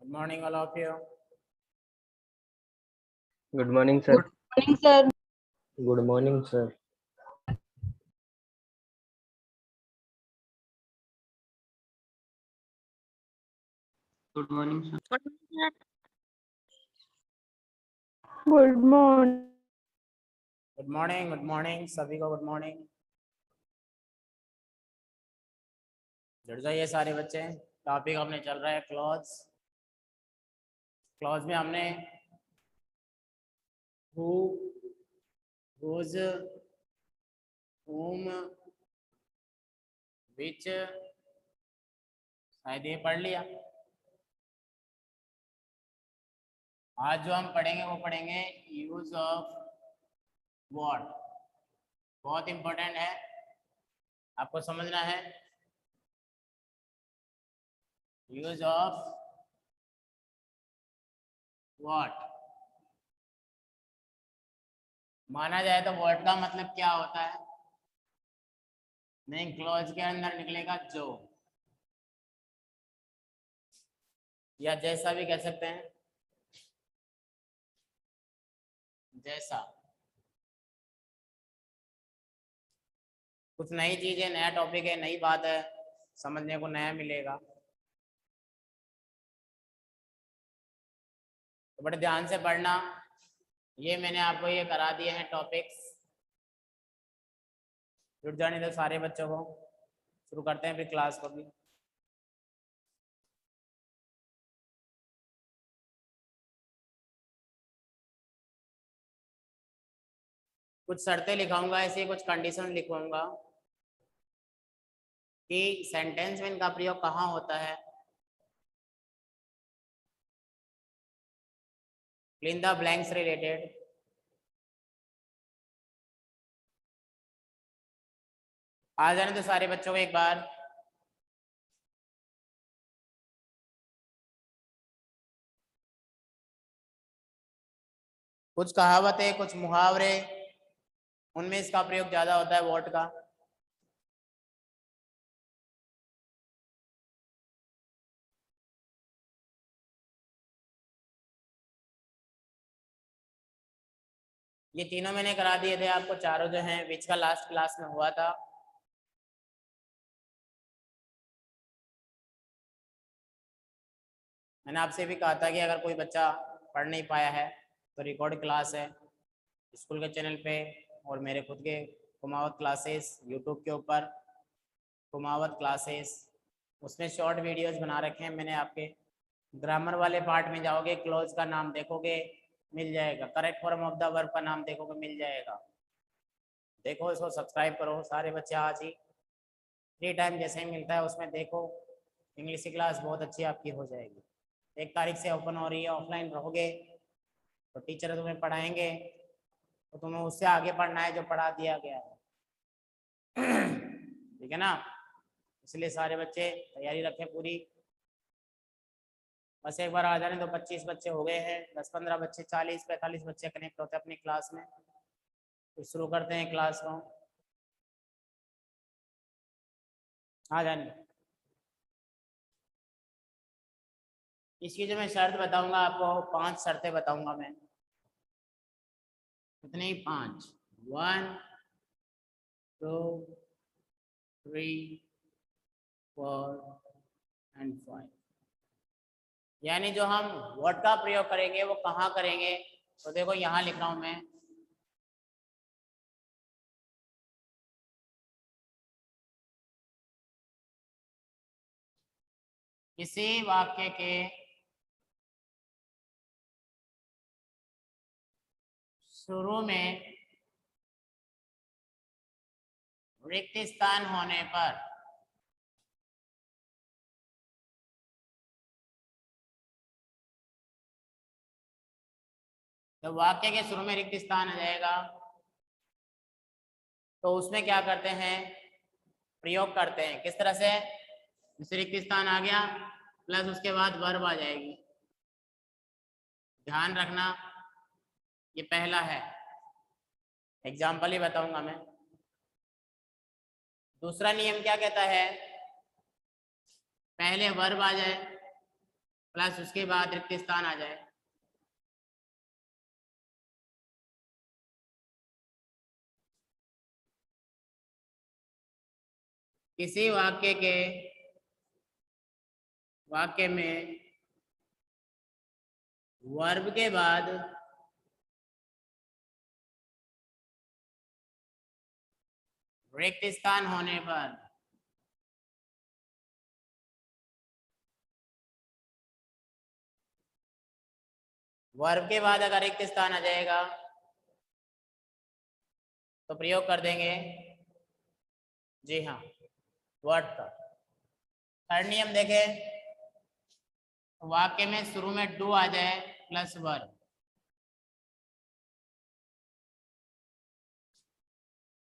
Good morning, all of you. Good morning, sir. Good morning, sir. Good morning, sir. Good morning, sir. Good morning. Good morning, सभी को good morning. जुड़ जाइए सारे बच्चे। Topic हमने चल रहा है क्लॉज। क्लॉज में हमने who, whose, whom, which शायद ये पढ़ लिया। आज जो हम पढ़ेंगे वो पढ़ेंगे यूज ऑफ व्हाट। बहुत इंपॉर्टेंट है, आपको समझना है। यूज ऑफ व्हाट माना जाए तो व्हाट का मतलब क्या होता है? नहीं, क्लॉज के अंदर निकलेगा जो, या जैसा भी कह सकते हैं, जैसा। कुछ नई चीज है, नया टॉपिक है, नई बात है, समझने को नया मिलेगा, तो बड़े ध्यान से पढ़ना। ये मैंने आपको ये करा दिए हैं टॉपिक्स। जुड़ जाने दो सारे बच्चों को। शुरू करते हैं फिर क्लास को भी। कुछ शर्तें लिखाऊंगा, ऐसे कुछ कंडीशन लिखवाऊंगा कि सेंटेंस में इनका प्रयोग कहाँ होता है। Fill in the blanks related. आ जाने तो सारे बच्चों को एक बार। कुछ कहावतें, कुछ मुहावरे, उनमें इसका प्रयोग ज्यादा होता है व्हाट का। ये तीनों मैंने करा दिए थे आपको, चारों जो हैं, विच का लास्ट क्लास में हुआ था। मैंने आपसे भी कहा था कि अगर कोई बच्चा पढ़ नहीं पाया है तो रिकॉर्ड क्लास है स्कूल के चैनल पे, और मेरे खुद के कुमावत क्लासेस यूट्यूब के ऊपर, कुमावत क्लासेस, उसमें शॉर्ट वीडियोस बना रखे हैं मैंने आपके। ग्रामर वाले पार्ट में जाओगे, क्लॉज का नाम देखोगे मिल जाएगा, correct form of the verb का नाम देखोगे मिल जाएगा। देखो इसको, सब्सक्राइब करो सारे बच्चे आज ही। फ्री टाइम जैसे ही मिलता है उसमें देखो। इंग्लिश की क्लास बहुत अच्छी आपकी हो जाएगी। 1 तारीख से ओपन हो रही है। ऑफलाइन रहोगे तो टीचर तुम्हें पढ़ाएंगे, तो तुम्हें उससे आगे पढ़ना है जो पढ़ा दिया गया है। ठीक है ना? इसलिए सारे बच्चे तैयारी रखें पूरी। बस एक बार आ जाने तो 25 बच्चे हो गए हैं, 10-15 बच्चे, 40-45 बच्चे कनेक्ट होते हैं अपनी क्लास में। तो शुरू करते हैं क्लास को। आ जाने। इसकी जो मैं शर्त बताऊंगा आपको, 5 शर्तें बताऊंगा मैं। कितनी? 5। 1 2 3 4 एंड 5। यानी जो हम व्हाट का प्रयोग करेंगे वो कहाँ करेंगे? तो देखो यहाँ लिख रहा हूं मैं। किसी वाक्य के शुरू में रिक्त स्थान होने पर तो वाक्य के शुरू में रिक्त स्थान आ जाएगा, तो उसमें क्या करते हैं? प्रयोग करते हैं। किस तरह से? जैसे रिक्त स्थान आ गया प्लस उसके बाद वर्ब आ जाएगी। ध्यान रखना, ये पहला है, एग्जाम्पल ही बताऊंगा मैं। दूसरा नियम क्या कहता है? पहले वर्ब आ जाए, प्लस उसके बाद रिक्त स्थान आ जाए। किसी वाक्य में वर्ब के बाद रिक्त स्थान होने पर वर्ब के बाद अगर रिक्त स्थान आ जाएगा तो प्रयोग कर देंगे जी हाँ वर्ड का। थर्ड नियम देखें, वाक्य में शुरू में डू आ जाए प्लस वर्ब।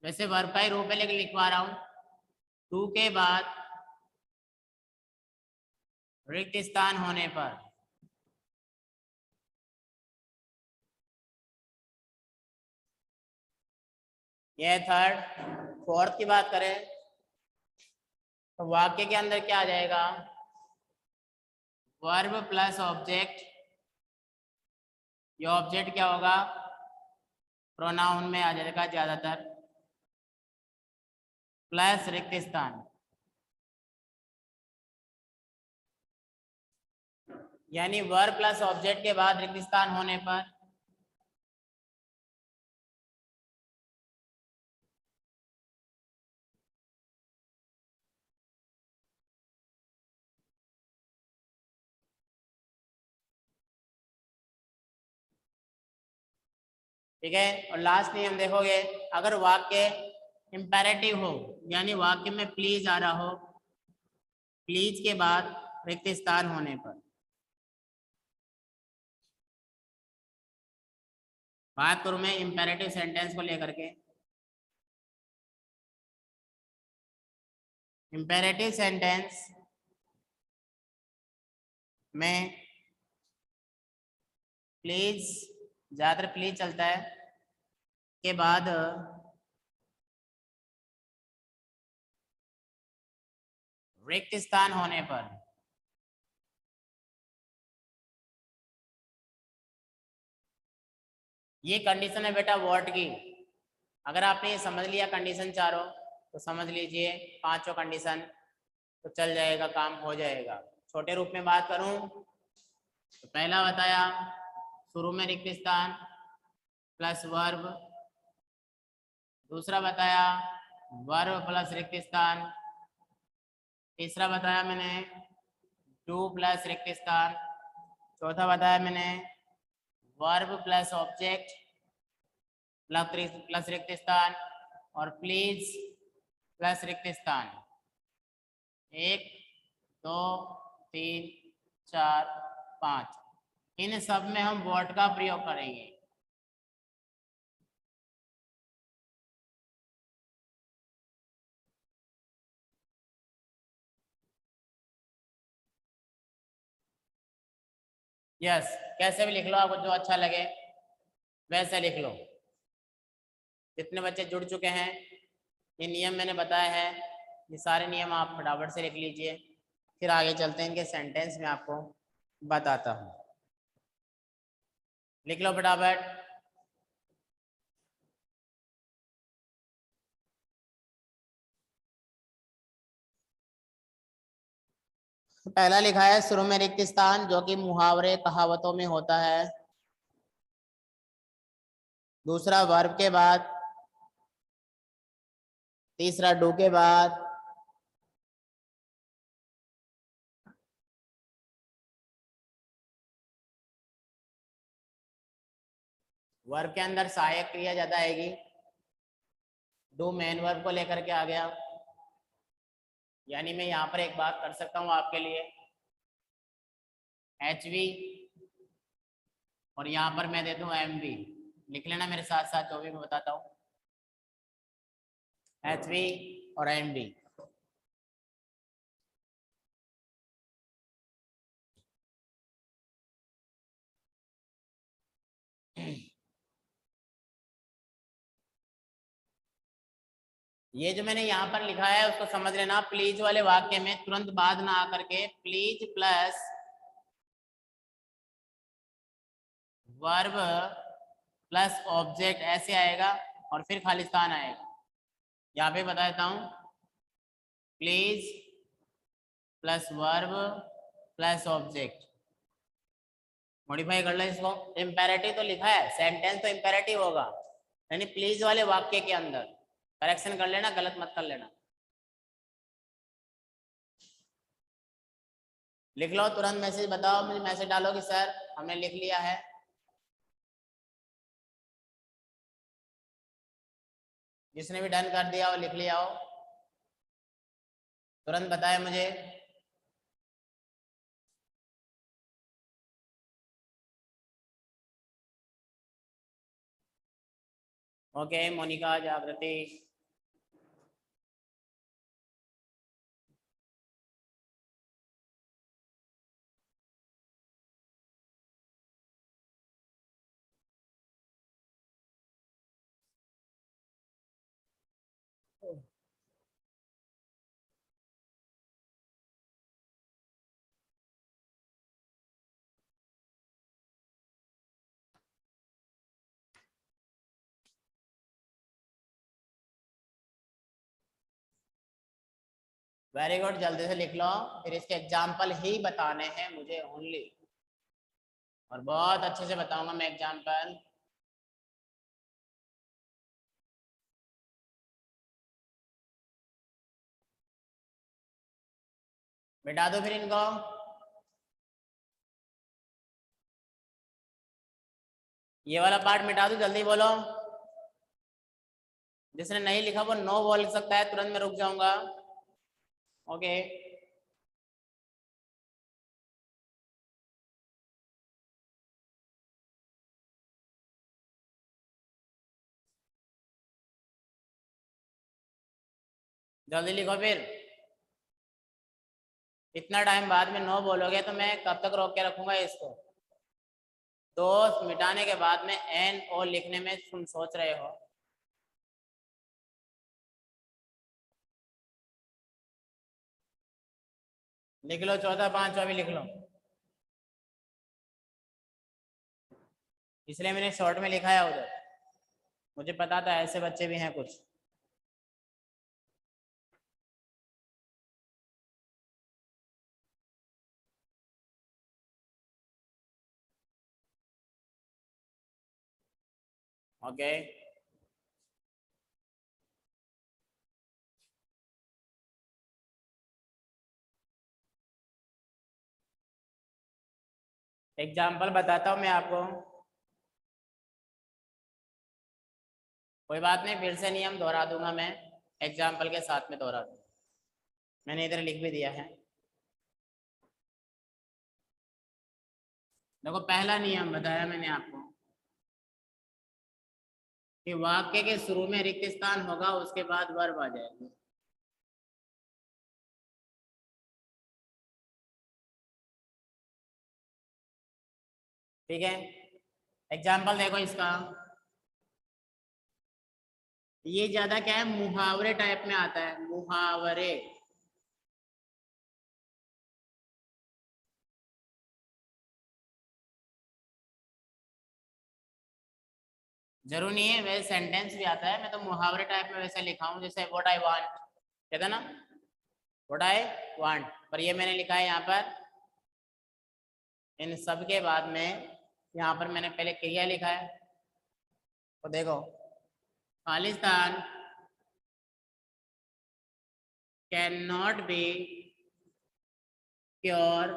वैसे वर्ब का ही रूप है लेकिन लिखवा रहा हूं। डू के बाद रिक्त स्थान होने पर यह थर्ड। फोर्थ की बात करें तो वाक्य के अंदर क्या आ जाएगा, वर्ब प्लस ऑब्जेक्ट। ये ऑब्जेक्ट क्या होगा, प्रोनाउन में आ जाएगा ज्यादातर, प्लस रिक्त स्थान। यानी वर्ब प्लस ऑब्जेक्ट के बाद रिक्त स्थान होने पर ठीक है। और लास्ट नियम देखोगे, अगर वाक्य इंपेरेटिव हो यानी वाक्य में प्लीज आ रहा हो, प्लीज के बाद रिक्त स्थान होने पर, बात करूं मैं इंपेरेटिव सेंटेंस को लेकर के। इंपेरेटिव सेंटेंस में प्लीज, ज्यादातर प्लीज चलता है, के बाद रिक्त स्थान होने पर ये कंडीशन है बेटा वर्ड की। अगर आपने ये समझ लिया कंडीशन चारों तो समझ लीजिए पांचों कंडीशन तो चल जाएगा, काम हो जाएगा। छोटे रूप में बात करूं तो पहला बताया शुरू में रिक्त स्थान प्लस वर्ब। दूसरा बताया वर्ब प्लस रिक्त स्थान। तीसरा बताया मैंने डू प्लस रिक्त स्थान। चौथा बताया मैंने वर्ब प्लस ऑब्जेक्ट प्लस रिक्त स्थान। और प्लीज प्लस रिक्त स्थान। 1 2 3 4 5, इन सब में हम वर्ड का प्रयोग करेंगे। यस, कैसे भी लिख लो, आपको जो अच्छा लगे वैसे लिख लो। जितने बच्चे जुड़ चुके हैं, ये नियम मैंने बताया है, ये सारे नियम आप फटाफट से लिख लीजिए, फिर आगे चलते हैं इनके सेंटेंस में आपको बताता हूँ। लिख लो फटाफट। पहला लिखा है शुरू में रिक्त स्थान, जो कि मुहावरे कहावतों में होता है। दूसरा वर्ब के बाद। तीसरा डू के बाद। वर्ब के अंदर सहायक क्रिया ज्यादा आएगी। डू मेन वर्ब को लेकर के आ गया, यानी मैं यहाँ पर एक बात कर सकता हूँ आपके लिए, HV और यहाँ पर मैं देता हूँ MV। लिख लेना मेरे साथ साथ जो भी मैं बताता हूँ, HV और MV। ये जो मैंने यहाँ पर लिखा है उसको समझ लेना। प्लीज वाले वाक्य में तुरंत बाद ना आकर के please plus verb plus object ऐसे आएगा और फिर खालिस्तान आएगा। यहाँ पे बता देता हूँ, please plus verb plus object. Modify कर लो इसको। इम्पेरेटिव तो लिखा है, सेंटेंस तो इम्पेरेटिव होगा, यानी प्लीज वाले वाक्य के अंदर। करेक्शन कर लेना, गलत मत कर लेना। लिख लो तुरंत, मैसेज बताओ, मुझे मैसेज डालो कि सर हमने लिख लिया है। जिसने भी डन कर दिया हो लिख लिया हो, तुरंत बताए मुझे। ओके, मोनिका, जागृति, वेरी गुड, जल्दी से लिख लो। फिर इसके एग्जाम्पल ही बताने हैं मुझे ओनली, और बहुत अच्छे से बताऊंगा मैं एग्जाम्पल। मिटा दो फिर इनको। ये वाला पार्ट मिटा दो, जल्दी बोलो। जिसने नहीं लिखा वो नो बोल सकता है, तुरंत मैं रुक जाऊंगा। ओके, जल्दी लिखो फिर। इतना टाइम बाद में नो बोलोगे तो मैं कब तक रोक के रखूंगा इसको। दोस्त मिटाने के बाद में एन ओ लिखने में तुम सोच रहे हो। लिख लो, 14, 5 भी लिख लो। इसलिए मैंने शॉर्ट में लिखा है उधर, मुझे पता था ऐसे बच्चे भी हैं कुछ। ओके, एग्जाम्पल बताता हूँ मैं आपको। कोई बात नहीं, फिर से नियम दोहरा दूंगा मैं, एग्जाम्पल के साथ में दोहरा दूंगा। मैंने इधर लिख भी दिया है। देखो, पहला नियम बताया मैंने आपको कि वाक्य के शुरू में रिक्त स्थान होगा, उसके बाद वर्ब आ जाएगा। ठीक है, एग्जाम्पल देखो इसका। ये ज्यादा क्या है, मुहावरे टाइप में आता है, मुहावरे। जरूर नहीं है, वैसे सेंटेंस भी आता है, मैं तो मुहावरे टाइप में वैसे लिखा हूँ, जैसे व्हाट आई वांट, कहता ना व्हाट आई वांट, पर ये मैंने लिखा है यहाँ पर इन सब के बाद में। यहाँ पर मैंने पहले क्रिया लिखा है, तो देखो, Khalistan can not be cure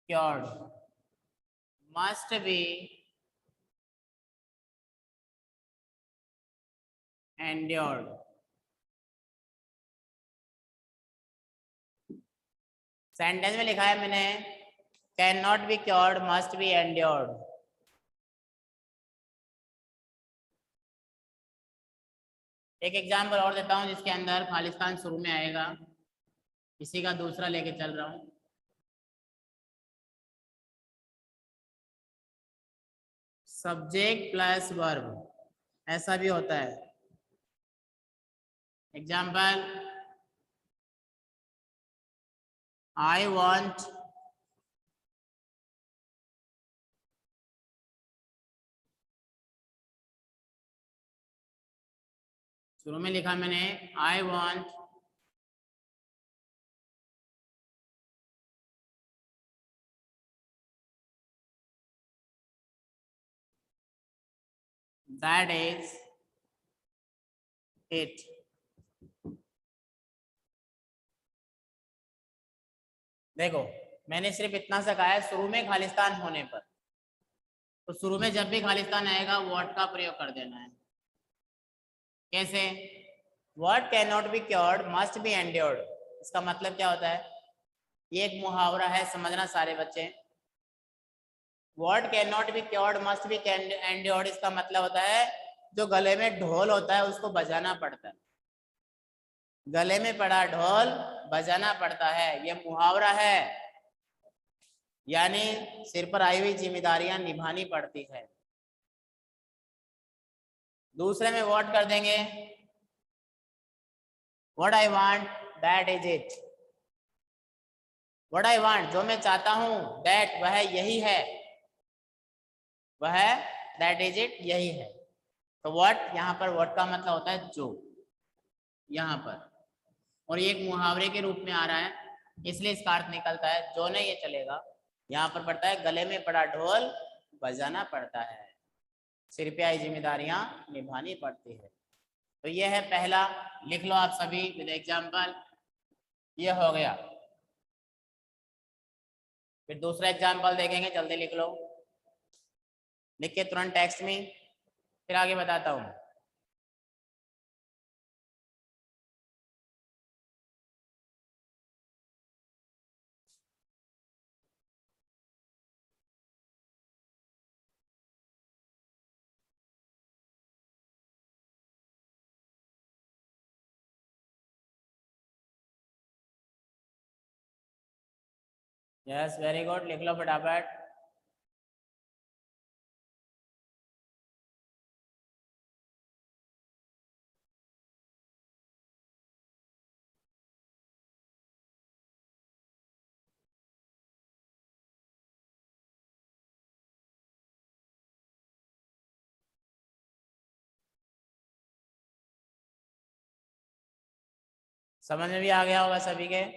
cured, must be endured. Sentence में लिखा है मैंने can not be cured, must be endured. एक एग्जाम्पल और देता हूँ जिसके अंदर खालिस्तान शुरू में आएगा, इसी का दूसरा लेके चल रहा हूँ। सब्जेक्ट प्लस वर्ब, ऐसा भी होता है। एग्जाम्पल, आई वॉन्ट शुरू में लिखा मैंने I want that is it. देखो मैंने सिर्फ इतना सा कहा है शुरू में खालिस्तान होने पर, तो शुरू में जब भी खालिस्तान आएगा व्हाट का प्रयोग कर देना है। कैसे? What can not be cured must be endured. इसका मतलब क्या होता है? ये एक मुहावरा है, समझना सारे बच्चे। What can not be cured must be endured, इसका मतलब होता है जो गले में ढोल होता है उसको बजाना पड़ता है। गले में पड़ा ढोल बजाना पड़ता है, ये मुहावरा है। यानी सिर पर आई हुई जिम्मेदारियां निभानी पड़ती है। दूसरे में व्हाट कर देंगे, what I want that is it. What I want जो मैं चाहता हूं, दैट वह यही है, वह दैट इज इट यही है। तो व्हाट यहाँ पर व्हाट का मतलब होता है जो, यहाँ पर, और ये एक मुहावरे के रूप में आ रहा है इसलिए इसका अर्थ निकलता है जो नहीं ये चलेगा। यहाँ पर पड़ता है गले में पड़ा ढोल बजाना पड़ता है, सिर पे आई जिम्मेदारियां निभानी पड़ती है। तो ये है पहला, लिख लो आप सभी विद एग्जाम्पल, ये हो गया। फिर दूसरा एग्जाम्पल देखेंगे, जल्दी लिख लो, लिख के तुरंत टेक्स्ट में, फिर आगे बताता हूँ। यस वेरी गुड, लिख लो फटाफट। समझ में भी आ गया होगा सभी के।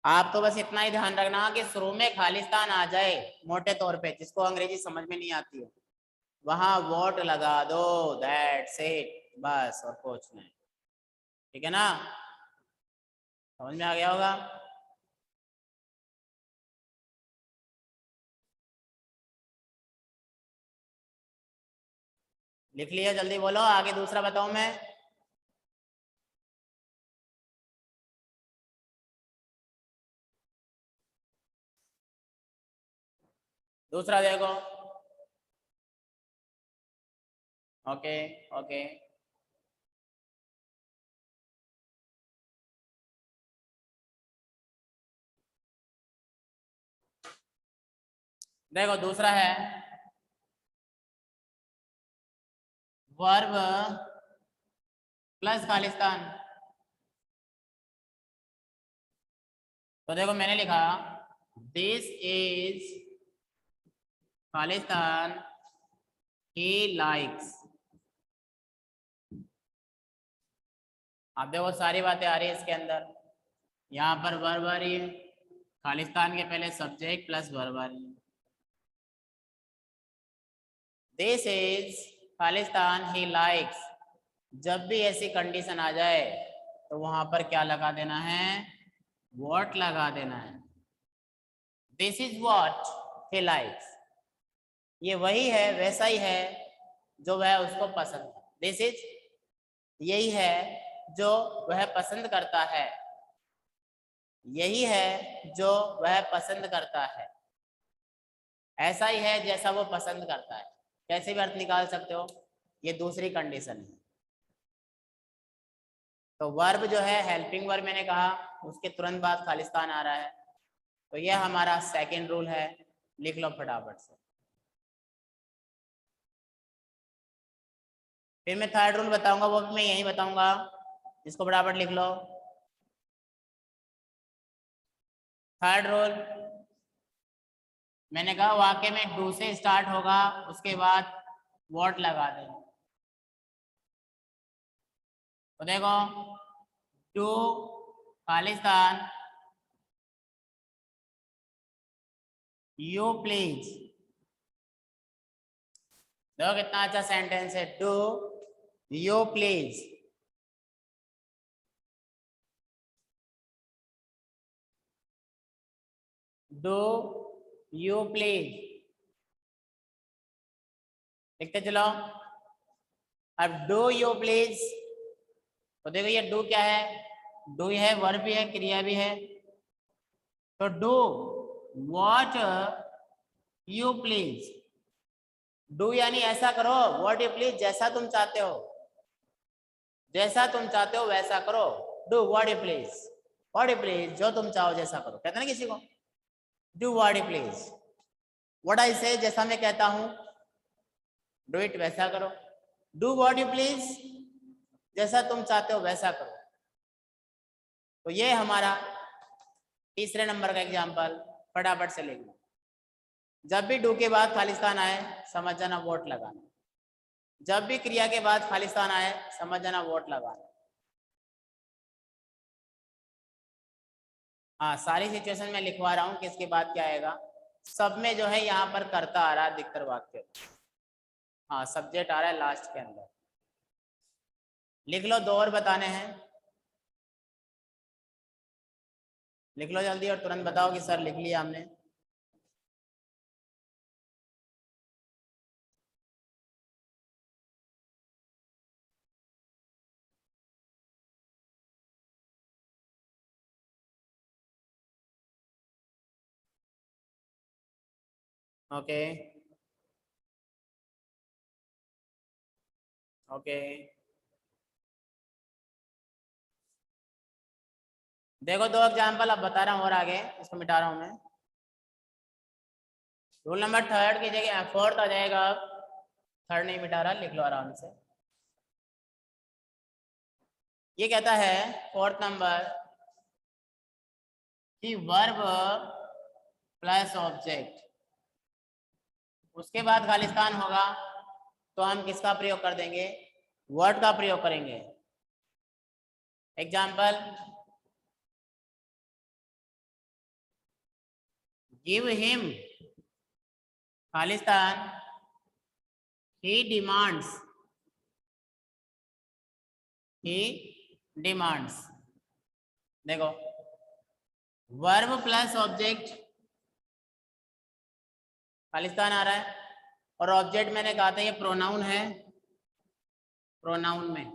आप तो बस इतना ही ध्यान रखना कि शुरू में खालिस्तान आ जाए मोटे तौर पे, जिसको अंग्रेजी समझ में नहीं आती है वहां वोट लगा दो, दैट्स इट, बस, और कुछ नहीं। ठीक है ना, समझ में आ गया होगा। लिख लिया, जल्दी बोलो, आगे दूसरा बताऊं मैं। दूसरा देखो, ओके ओके, देखो दूसरा है वर्ब प्लस खालिस्तान। तो देखो मैंने लिखा this is Khalistan he likes. अब देखो सारी बातें आ रही है इसके अंदर, यहाँ पर वर्ब आ रही है, खालिस्तान के पहले सब्जेक्ट प्लस वर्ब आ रही है। This is Khalistan he likes, जब भी ऐसी कंडीशन आ जाए तो वहां पर क्या लगा देना है, व्हाट लगा देना है। This is what he likes, ये वही है, वैसा ही है जो वह उसको पसंद है। दिस इज यही है जो वह पसंद करता है, यही है जो वह पसंद करता है, ऐसा ही है जैसा वो पसंद करता है। कैसे भी अर्थ निकाल सकते हो, ये दूसरी कंडीशन है। तो वर्ब जो है हेल्पिंग वर्ब मैंने कहा, उसके तुरंत बाद खालिस्तान आ रहा है, तो ये हमारा सेकंड रूल है। लिख लो फटाफट से। फिर मैं थर्ड रूल बताऊंगा, वो भी मैं यही बताऊंगा, इसको फटाफट लिख लो। थर्ड रूल मैंने कहा वाक्य में डू से स्टार्ट होगा, उसके बाद व्हाट लगा दें। तो देखो टू खालिस्तान यू प्लीज, देखो कितना अच्छा सेंटेंस है, to you please. Do you please, लिखते चलो। अब डू यू प्लीज, तो देखो ये डू क्या है, डू है, वर्ब भी है, क्रिया भी है। तो do what you please, do यानी ऐसा करो, व्हाट यू प्लीज जैसा तुम चाहते हो, जैसा तुम चाहते हो वैसा करो। Do what you please, what you please जो तुम चाहो जैसा करो, कहते ना किसी को, do what you please. What I से, जैसा मैं कहता हूं, डू इट वैसा करो। डू व्हाट यू प्लीज, जैसा तुम चाहते हो वैसा करो। तो ये हमारा तीसरे नंबर का एग्जाम्पल, फटाफट से लिख लो। जब भी डू के बाद खालिस्तान आए समझ जाना वोट लगाना, जब भी क्रिया के बाद खालिस्तान आए समझ जाना वोट लगाना। हाँ, सारी सिचुएशन में लिखवा रहा हूँ किसके बाद क्या आएगा। सब में जो है यहाँ पर कर्ता आ रहा है अधिकतर वाक्य, हाँ सब्जेक्ट आ रहा है लास्ट के अंदर। लिख लो, दो और बताने हैं, लिख लो जल्दी और तुरंत बताओ कि सर लिख लिया हमने। ओके ओके, देखो दो एग्जाम्पल अब बता रहा हूँ और आगे इसको मिटा रहा हूँ मैं। रूल नंबर थर्ड की जगह फोर्थ आ जाएगा, अब थर्ड नहीं मिटा रहा, लिख लो आराम से। ये कहता है फोर्थ नंबर कि वर्ब प्लस ऑब्जेक्ट, उसके बाद खालिस्तान होगा तो हम किसका प्रयोग कर देंगे, वर्ड का प्रयोग करेंगे। एग्जाम्पल, गिव हिम खालिस्तान ही डिमांड्स, ही डिमांड्स। देखो वर्ब प्लस ऑब्जेक्ट, खालिस्तान आ रहा है, और ऑब्जेक्ट मैंने कहा था ये प्रोनाउन है, प्रोनाउन में।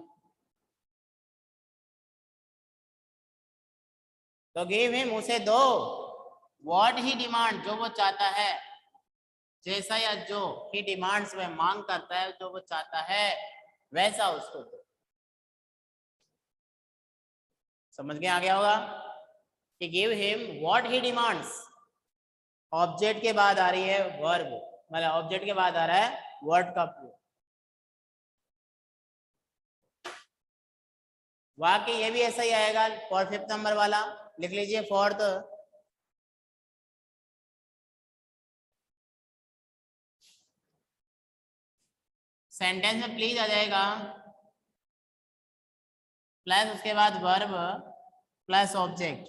तो गिव हिम उसे दो, व्हाट ही डिमांड जो वो चाहता है, जैसा या जो ही डिमांड्स में मांग करता है, जो वो चाहता है वैसा उसको दो। समझ में आ गया होगा कि give him what he demands, object के बाद आ रही है वर्ब, मतलब ऑब्जेक्ट के बाद आ रहा है वर्ड का प्रयोग। वाक्य ये भी ऐसा ही आएगा फॉर फिफ्थ नंबर वाला, लिख लीजिए फोर्थ। सेंटेंस में प्लीज आ जाएगा, प्लस उसके बाद वर्ब प्लस ऑब्जेक्ट,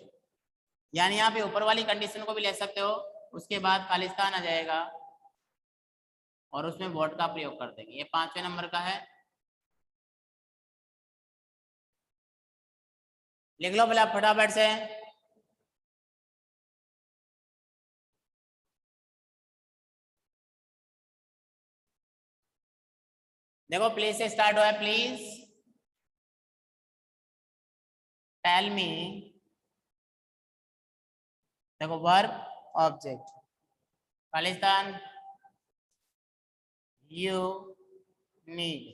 यानी यहाँ पे ऊपर वाली कंडीशन को भी ले सकते हो, उसके बाद खालिस्तान आ जाएगा और उसमें वर्ड का प्रयोग कर देंगे। ये पांचवें नंबर का है, लिख लो भला फटाफट से। देखो प्लीज से स्टार्ट हुआ है, प्लीज टेल मी, देखो verb object, Khalistan you need,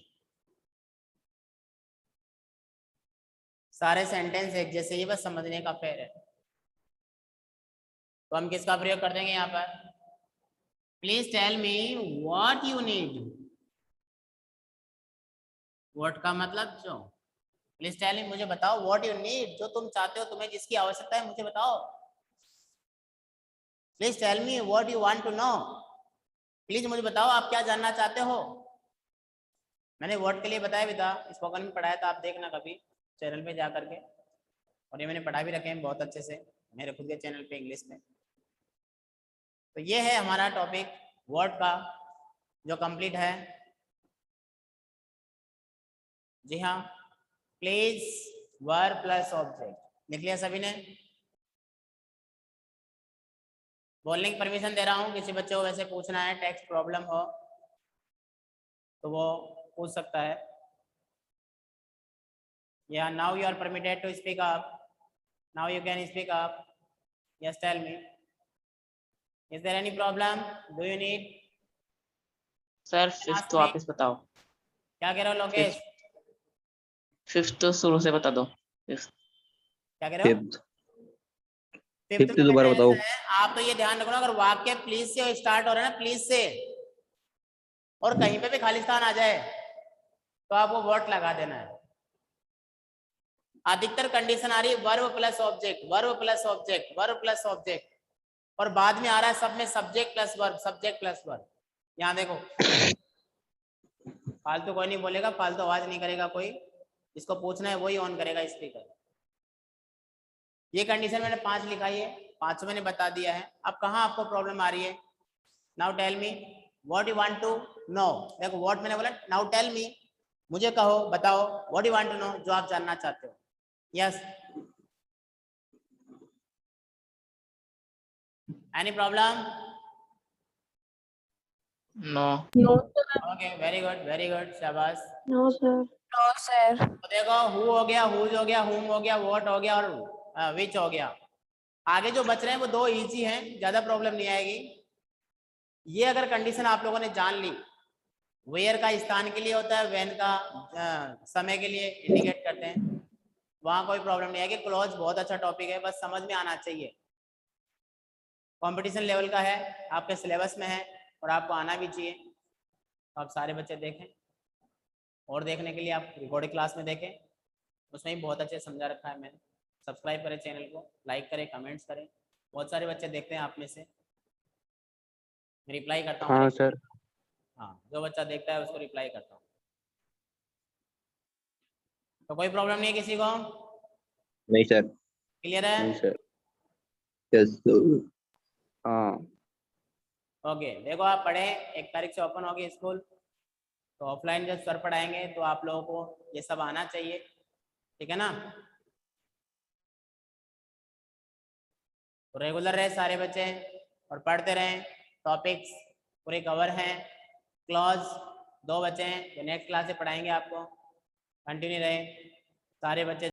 सारे सेंटेंस एक जैसे ही, बस समझने का फेर है। तो हम किसका प्रयोग कर देंगे यहाँ पर, please tell me what you need, what का मतलब जो, प्लीज टेल मी मुझे बताओ, व्हाट यू नीड जो तुम चाहते हो, तुम्हें जिसकी आवश्यकता है मुझे बताओ। Please tell me what you want to know, please मुझे बताओ आप क्या जानना चाहते हो। मैंने वर्ड के लिए बताया भी था, स्पोकन में पढ़ाया था, आप देखना कभी। चैनल पे जा करके, और ये मैंने पढ़ा भी रखे हैं बहुत अच्छे से मेरे खुद के चैनल पे इंग्लिश में। तो ये है हमारा टॉपिक वर्ड का जो कंप्लीट है। जी हाँ, प्लेस वर्ब प्लस ऑब्जेक्ट लिख लिया सभी ने? बोलने की परमिशन दे रहा हूँ, किसी बच्चे को वैसे पूछना है, टेक्स्ट प्रॉब्लम हो तो वो पूछ सकता है। या now you are permitted to speak up, now you can speak up, yes tell me, is there any problem, do you need? Sir fifth तो वापस बताओ। क्या कह रहे हो लोकेश? फिफ्थ तो शुरू से बता दो। क्या कह रहे हो? फिफ्थ फिफ्थ में दोबारा बेटा बताओ। ऐसा है, आप तो ये ध्यान रखना, अगर वाक्य प्लीज से स्टार्ट हो रहा है ना, प्लीज से, और कहीं पे भी खालिस्तान आ जाए तो आपको वर्ड लगा देना है। अधिकतर कंडीशन आ रही है verb plus object, verb plus object, verb plus object, और बाद में आ रहा है सब में subject plus verb, subject plus verb. यहाँ देखो, फालतू कोई नहीं बोलेगा, फालतू आवाज नहीं करेगा कोई, जिसको पूछना है वही ऑन करेगा स्पीकर। ये कंडीशन मैंने 5 लिखाई है, 5 मैंने बता दिया है। अब कहाँ आपको प्रॉब्लम आ रही है? Now tell me what you want to know. देखो व्हाट मैंने बोला, नाउ टेल मी, मुझे कहो, बताओ, what you want to know, जो आप जानना चाहते हो। Yes, any problem? No. No, sir. Okay, very good, शाबाश। No, sir. No, sir. तो देखो, हु हो गया, हुज हो गया, हुम हो गया, व्हाट हो गया, और विच हो गया। आगे जो बच रहे हैं वो 2 इजी हैं, ज्यादा प्रॉब्लम नहीं आएगी। ये अगर कंडीशन आप लोगों ने जान ली, वेयर का स्थान के लिए होता है, व्हेन का समय के लिए इंडिकेट करते हैं, वहां कोई प्रॉब्लम नहीं आएगी। क्लॉज बहुत अच्छा टॉपिक है, बस समझ में आना चाहिए। कंपटीशन लेवल का है, आपके सिलेबस में है, और आपको आना भी चाहिए। तो आप सारे बच्चे देखें, और देखने के लिए आप रिकॉर्डिंग क्लास में देखें, उसमें भी बहुत अच्छे समझा रखा है मैंने। सब्सक्राइब करें चैनल को, लाइक करें, कमेंट्स करें। बहुत सारे बच्चे देखते हैं आप में से, मैं रिप्लाई करता हूँ। हाँ सर। हाँ, जो बच्चा देखता है उसको रिप्लाई करता हूँ। तो कोई प्रॉब्लम नहीं है किसी को? नहीं सर। क्लियर है? नहीं सर। Yes sir. हाँ। ओके, देखो आप पढ़े, 1 तारीख से ओपन होगी स्कूल, तो ऑफलाइन जब सर पढ़ाएंगे तो आप लोगों को ये सब आना चाहिए, ठीक है ना? तो रेगुलर रहे सारे बच्चे और पढ़ते रहें, टॉपिक्स पूरे कवर हैं। क्लॉज 2 बच्चे हैं जो नेक्स्ट क्लास से पढ़ाएंगे आपको, कंटिन्यू रहे सारे बच्चे।